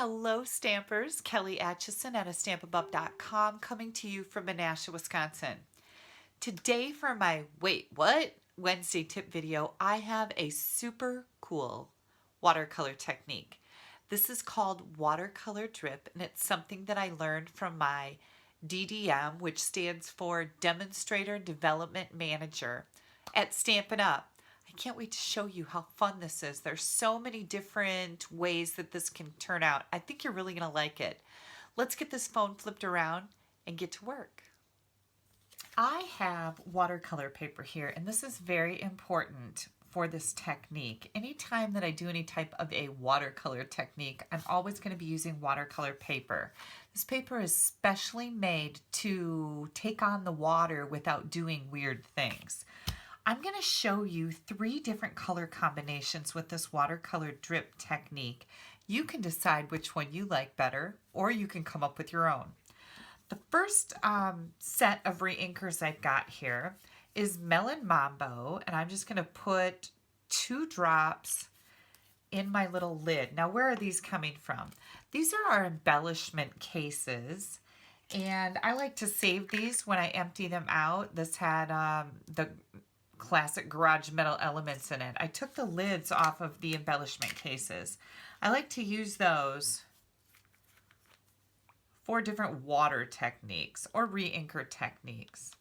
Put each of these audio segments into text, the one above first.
Hello Stampers, Kelly Acheson at stampabup.com coming to you from Menasha, Wisconsin. Today for my Wait What? Wednesday tip video, I have a super cool watercolor technique. This is called watercolor drip and it's something that I learned from my DDM, which stands for Demonstrator Development Manager at Stampin Up. I can't wait to show you how fun this is. There's so many different ways that this can turn out. I think you're really going to like it. Let's get this phone flipped around and get to work. I have watercolor paper here, and this is very important for this technique. Anytime that I do any type of a watercolor technique, I'm always going to be using watercolor paper. This paper is specially made to take on the water without doing weird things. I'm going to show you 3 different color combinations with this watercolor drip technique. You can decide which one you like better, or you can come up with your own. The first set of reinkers I've got here is Melon Mambo, and I'm just going to put 2 drops in my little lid. Now, where are these coming from? These are our embellishment cases, and I like to save these when I empty them out. This had the classic garage metal elements in it. I took the lids off of the embellishment cases. I like to use those for different water techniques or reinker techniques.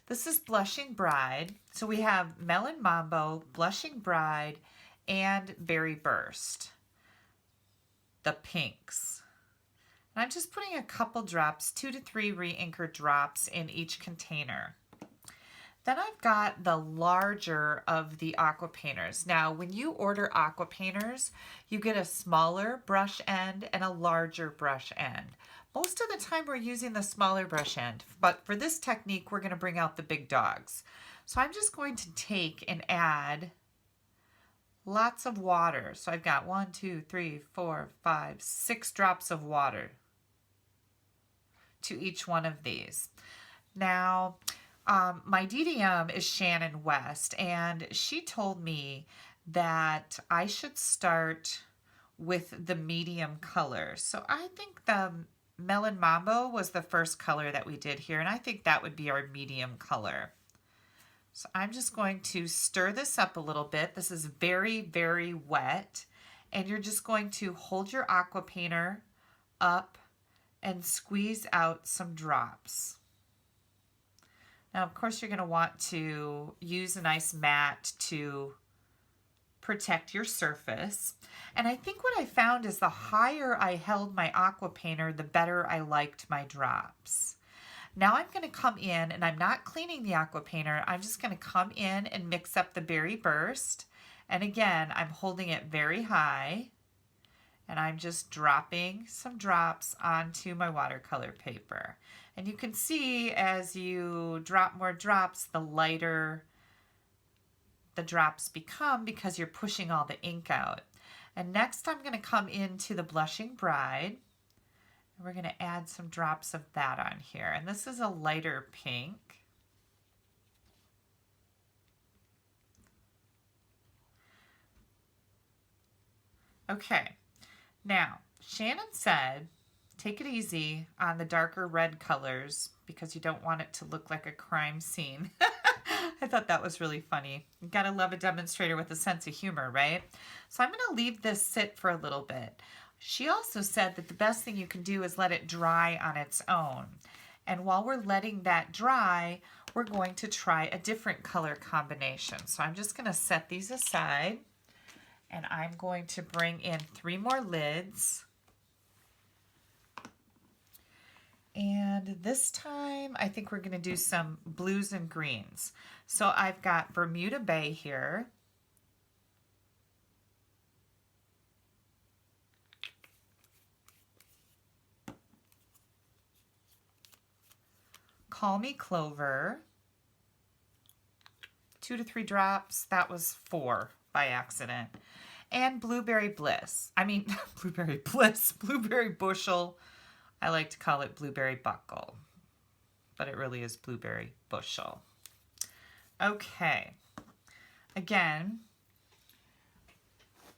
This is Blushing Bride. So we have Melon Mambo, Blushing Bride, and Berry Burst, the pinks. And I'm just putting a couple drops, 2 to 3 reinker drops in each container. Then I've got the larger of the aqua painters. Now, when you order aqua painters, you get a smaller brush end and a larger brush end. Most of the time we're using the smaller brush end, but for this technique, we're gonna bring out the big dogs. So I'm just going to take and add lots of water. So I've got 1, 2, 3, 4, 5, 6 drops of water to each one of these. Now, my DDM is Shannon West, and she told me that I should start with the medium color. So I think the Melon Mambo was the first color that we did here, and I think that would be our medium color. So I'm just going to stir this up a little bit. This is very, very wet, and you're just going to hold your aqua painter up and squeeze out some drops. Now, of course, you're going to want to use a nice mat to protect your surface. And I think what I found is the higher I held my aqua painter, the better I liked my drops. Now I'm going to come in, and I'm not cleaning the aqua painter. I'm just going to come in and mix up the Berry Burst. And again, I'm holding it very high, and I'm just dropping some drops onto my watercolor paper. And you can see as you drop more drops, the lighter the drops become because you're pushing all the ink out. And next I'm going to come into the Blushing Bride, and we're going to add some drops of that on here. And this is a lighter pink. Okay, now Shannon said, take it easy on the darker red colors because you don't want it to look like a crime scene. I thought that was really funny. You gotta love a demonstrator with a sense of humor, right? So I'm gonna leave this sit for a little bit. She also said that the best thing you can do is let it dry on its own. And while we're letting that dry, we're going to try a different color combination. So I'm just gonna set these aside, and I'm going to bring in 3 more lids. And this time, I think we're going to do some blues and greens. So I've got Bermuda Bay here. Call Me Clover. 2 to 3 drops. That was 4 by accident. And Blueberry Bliss. I mean, Blueberry Bliss. Blueberry Bushel. I like to call it Blueberry Buckle, but it really is Blueberry Bushel. Okay, again,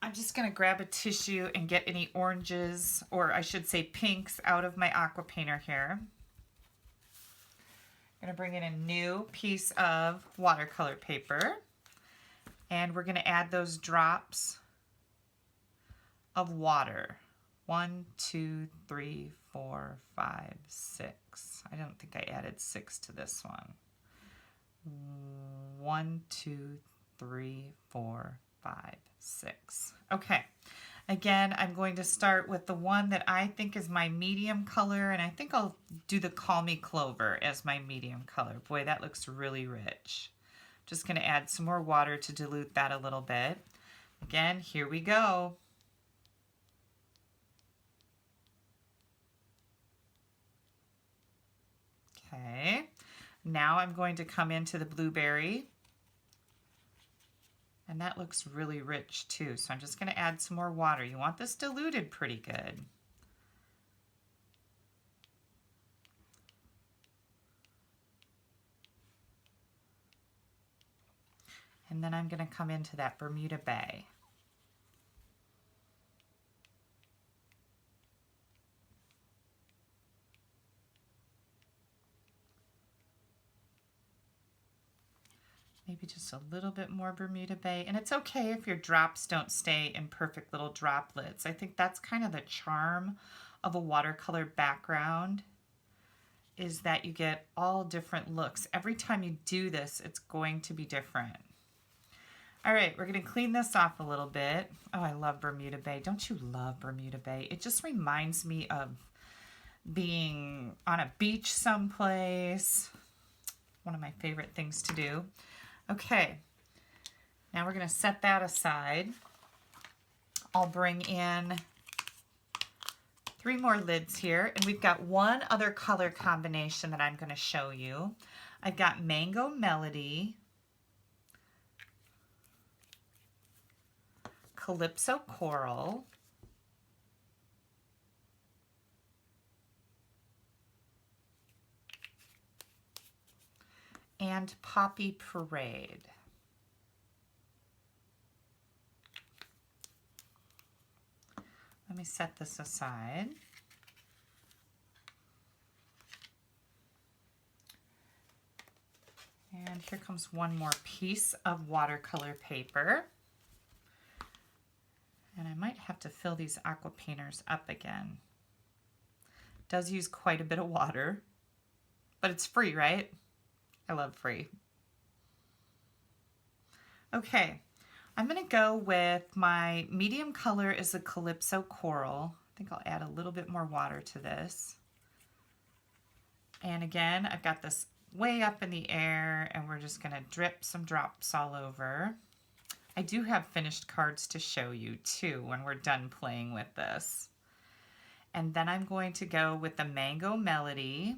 I'm just going to grab a tissue and get any oranges, or I should say pinks, out of my aqua painter here. I'm going to bring in a new piece of watercolor paper, and we're going to add those drops of water. 1, 2, 3, 4, 5, 6. I don't think I added 6 to this one. 1, 2, 3, 4, 5, 6. Okay. Again, I'm going to start with the one that I think is my medium color, and I think I'll do the Call Me Clover as my medium color. Boy, that looks really rich. Just going to add some more water to dilute that a little bit. Again, here we go. Okay, now I'm going to come into the blueberry, and that looks really rich too. So I'm just going to add some more water. You want this diluted pretty good. And then I'm going to come into that Bermuda Bay. Maybe just a little bit more Bermuda Bay. And it's okay if your drops don't stay in perfect little droplets. I think that's kind of the charm of a watercolor background, is that you get all different looks. Every time you do this, it's going to be different. All right, we're going to clean this off a little bit. Oh, I love Bermuda Bay. Don't you love Bermuda Bay? It just reminds me of being on a beach someplace. One of my favorite things to do. Okay, now we're going to set that aside. I'll bring in 3 more lids here, and we've got one other color combination that I'm going to show you. I've got Mango Melody, Calypso Coral, and Poppy Parade. Let me set this aside. And here comes one more piece of watercolor paper. And I might have to fill these aqua painters up again. It does use quite a bit of water, but it's free, right? I love free. Okay, I'm going to go with my medium color is the Calypso Coral. I think I'll add a little bit more water to this. And again, I've got this way up in the air, and we're just going to drip some drops all over. I do have finished cards to show you too when we're done playing with this. And then I'm going to go with the Mango Melody.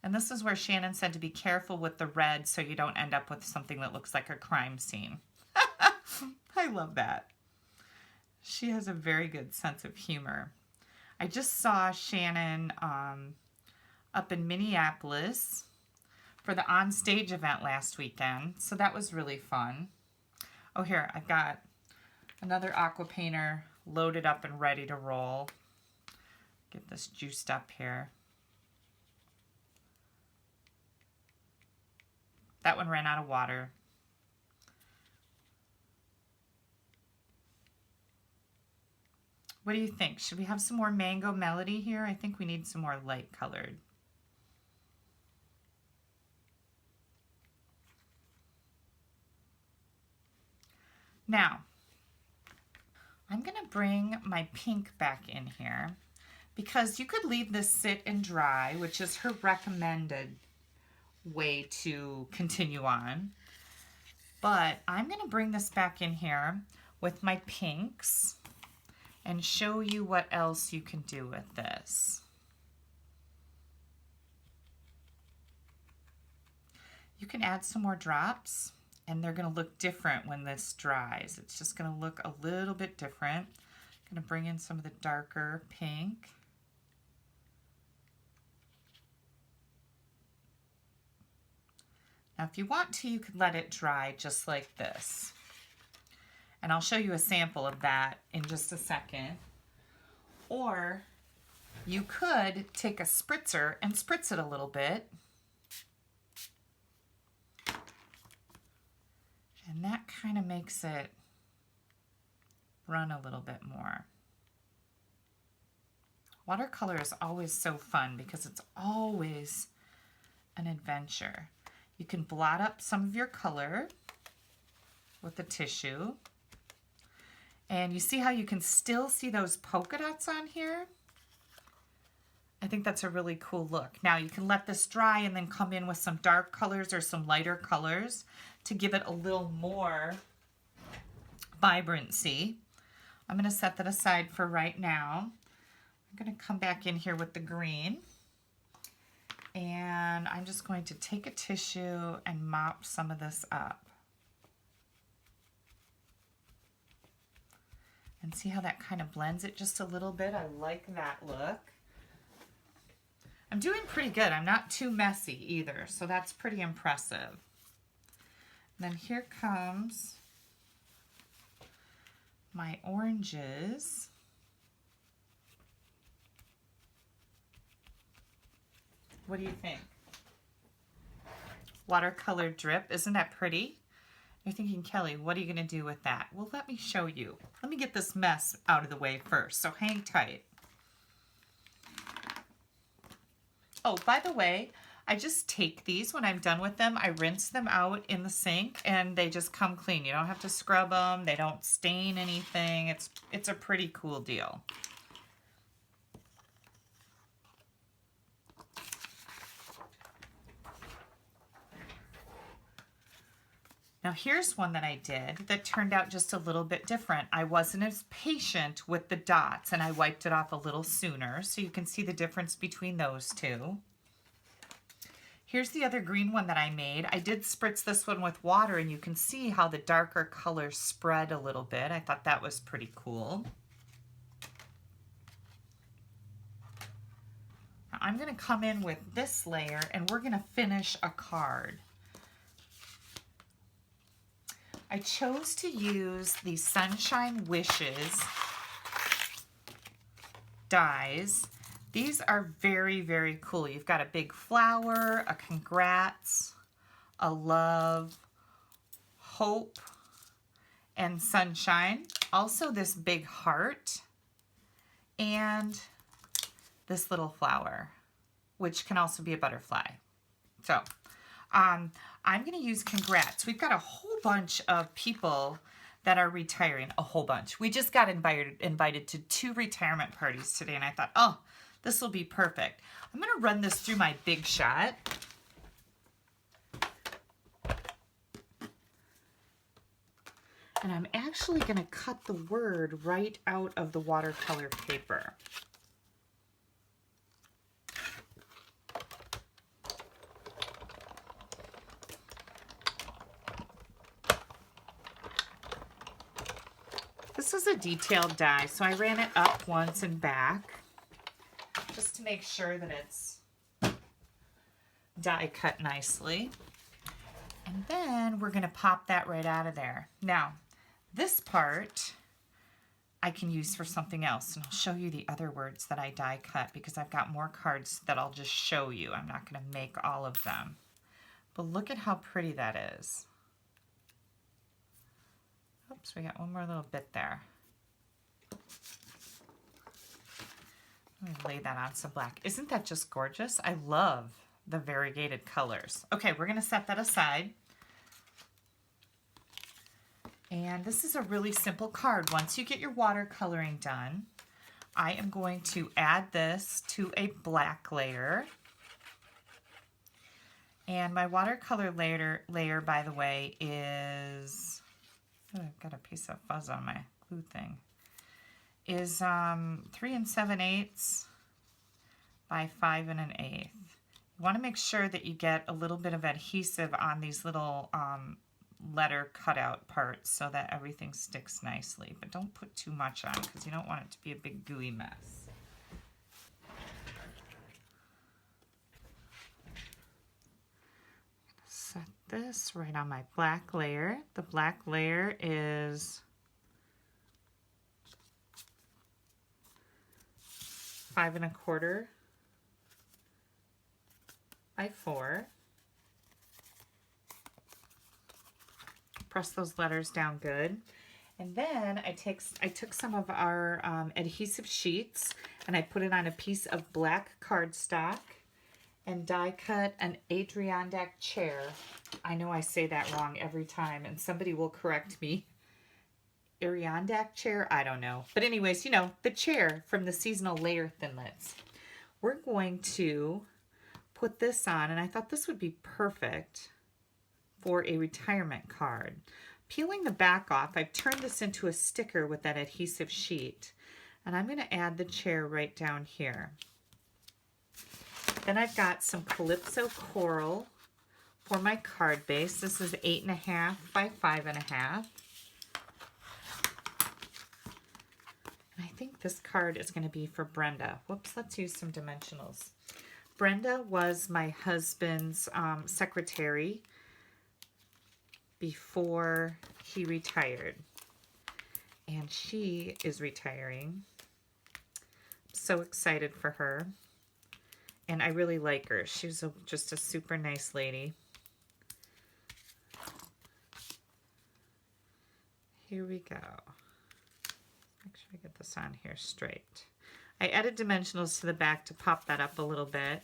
And this is where Shannon said to be careful with the red so you don't end up with something that looks like a crime scene. I love that. She has a very good sense of humor. I just saw Shannon up in Minneapolis for the on-stage event last weekend, so that was really fun. Oh, here, I've got another aqua painter loaded up and ready to roll. Get this juiced up here. That one ran out of water. What do you think? Should we have some more Mango Melody here? I think we need some more light colored. Now, I'm going to bring my pink back in here because you could leave this sit and dry, which is her recommended way to continue on. But I'm going to bring this back in here with my pinks and show you what else you can do with this. You can add some more drops, and they're going to look different when this dries. It's just going to look a little bit different. I'm going to bring in some of the darker pink. Now, if you want to, you could let it dry just like this. And I'll show you a sample of that in just a second. Or you could take a spritzer and spritz it a little bit. And that kind of makes it run a little bit more. Watercolor is always so fun because it's always an adventure. You can blot up some of your color with the tissue. And you see how you can still see those polka dots on here? I think that's a really cool look. Now you can let this dry and then come in with some dark colors or some lighter colors to give it a little more vibrancy. I'm going to set that aside for right now. I'm going to come back in here with the green. And I'm just going to take a tissue and mop some of this up. And see how that kind of blends it just a little bit? I like that look. I'm doing pretty good. I'm not too messy either, so that's pretty impressive. And then here comes my oranges. What do you think? Watercolor drip, isn't that pretty? You're thinking, Kelly, what are you going to do with that? Well, let me show you. Let me get this mess out of the way first, so hang tight. Oh, by the way, I just take these when I'm done with them. I rinse them out in the sink and they just come clean. You don't have to scrub them. They don't stain anything. It's a pretty cool deal. Now here's one that I did that turned out just a little bit different. I wasn't as patient with the dots and I wiped it off a little sooner, so you can see the difference between those two. Here's the other green one that I made. I did spritz this one with water and you can see how the darker colors spread a little bit. I thought that was pretty cool. Now I'm going to come in with this layer and we're going to finish a card. I chose to use the Sunshine Wishes dies. These are very, very cool. You've got a big flower, a congrats, a love, hope, and sunshine. Also this big heart and this little flower, which can also be a butterfly. So I'm going to use congrats. We've got a whole bunch of people that are retiring, a whole bunch. We just got invited to 2 retirement parties today, and I thought, oh, this will be perfect. I'm going to run this through my Big Shot. And I'm actually going to cut the word right out of the watercolor paper. This is a detailed die, so I ran it up once and back just to make sure that it's die cut nicely. And then we're going to pop that right out of there. Now, this part I can use for something else, and I'll show you the other words that I die cut because I've got more cards that I'll just show you. I'm not going to make all of them. But look at how pretty that is. Oops, we got one more little bit there. Let me lay that on some black. Isn't that just gorgeous? I love the variegated colors. Okay, we're going to set that aside. And this is a really simple card. Once you get your watercoloring done, I am going to add this to a black layer. And my watercolor layer, by the way, is... Oh, I've got a piece of fuzz on my glue thing. Is 3 7/8 by 5 1/8. You want to make sure that you get a little bit of adhesive on these little letter cutout parts so that everything sticks nicely. But don't put too much on because you don't want it to be a big gooey mess. Set this right on my black layer. The black layer is 5 1/4 by 4. Press those letters down good. And then I took some of our adhesive sheets and I put it on a piece of black cardstock and die cut an Adirondack chair. I know I say that wrong every time and somebody will correct me. Adirondack chair? I don't know. But anyways, you know, the chair from the seasonal layer thinlits. We're going to put this on, and I thought this would be perfect for a retirement card. Peeling the back off, I've turned this into a sticker with that adhesive sheet, and I'm going to add the chair right down here. Then I've got some Calypso Coral for my card base. This is 8 1/2 by 5 1/2. And I think this card is going to be for Brenda. Whoops, let's use some dimensionals. Brenda was my husband's secretary before he retired. And she is retiring. So excited for her. And I really like her. She's just a super nice lady. Here we go. Make sure I get this on here straight. I added dimensionals to the back to pop that up a little bit.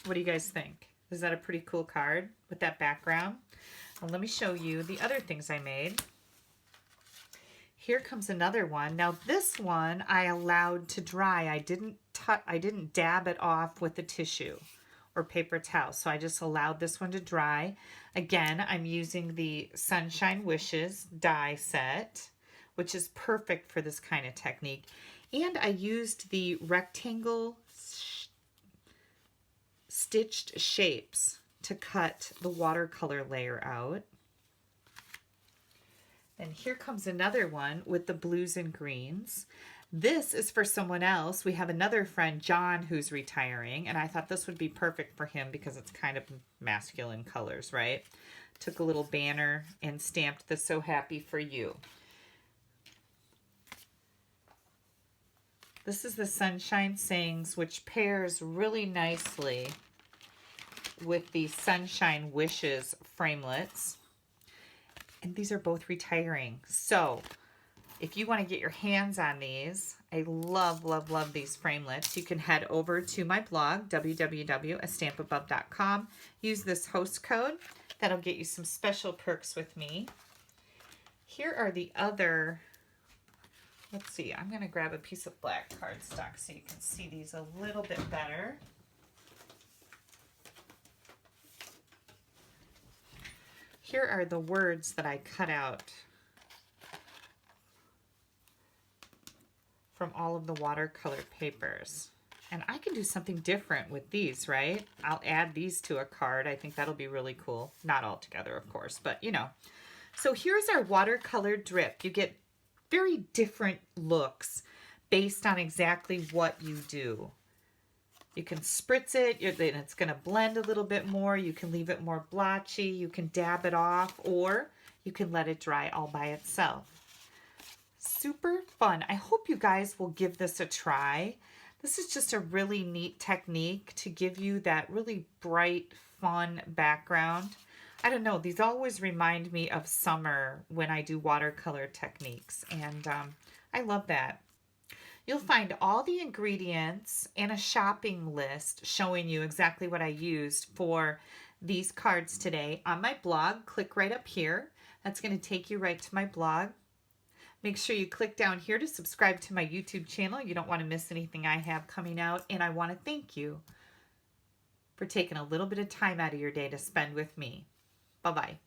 What do you guys think? Is that a pretty cool card with that background? Well, let me show you the other things I made. Here comes another one. Now this one I allowed to dry. I didn't dab it off with the tissue or paper towel. So I just allowed this one to dry. Again, I'm using the Sunshine Wishes die set, which is perfect for this kind of technique. And I used the rectangle stitched shapes to cut the watercolor layer out. And here comes another one with the blues and greens. This is for someone else. We have another friend, John, who's retiring, and I thought this would be perfect for him because it's kind of masculine colors, right? Took a little banner and stamped the "So Happy for You." This is the Sunshine Sings, which pairs really nicely with the Sunshine Wishes framelits. And these are both retiring. So if you want to get your hands on these, I love, love, love these framelits. You can head over to my blog, www.astampabove.com. Use this host code. That'll get you some special perks with me. Here are the other, let's see, I'm going to grab a piece of black cardstock so you can see these a little bit better. Here are the words that I cut out from all of the watercolor papers. And I can do something different with these, right? I'll add these to a card. I think that'll be really cool. Not all together, of course, but you know. So here's our watercolor drip. You get very different looks based on exactly what you do. You can spritz it, and it's going to blend a little bit more. You can leave it more blotchy. You can dab it off, or you can let it dry all by itself. Super fun. I hope you guys will give this a try. This is just a really neat technique to give you that really bright, fun background. I don't know, these always remind me of summer when I do watercolor techniques, and I love that. You'll find all the ingredients and a shopping list showing you exactly what I used for these cards today on my blog. Click right up here. That's going to take you right to my blog. Make sure you click down here to subscribe to my YouTube channel. You don't want to miss anything I have coming out. And I want to thank you for taking a little bit of time out of your day to spend with me. Bye-bye.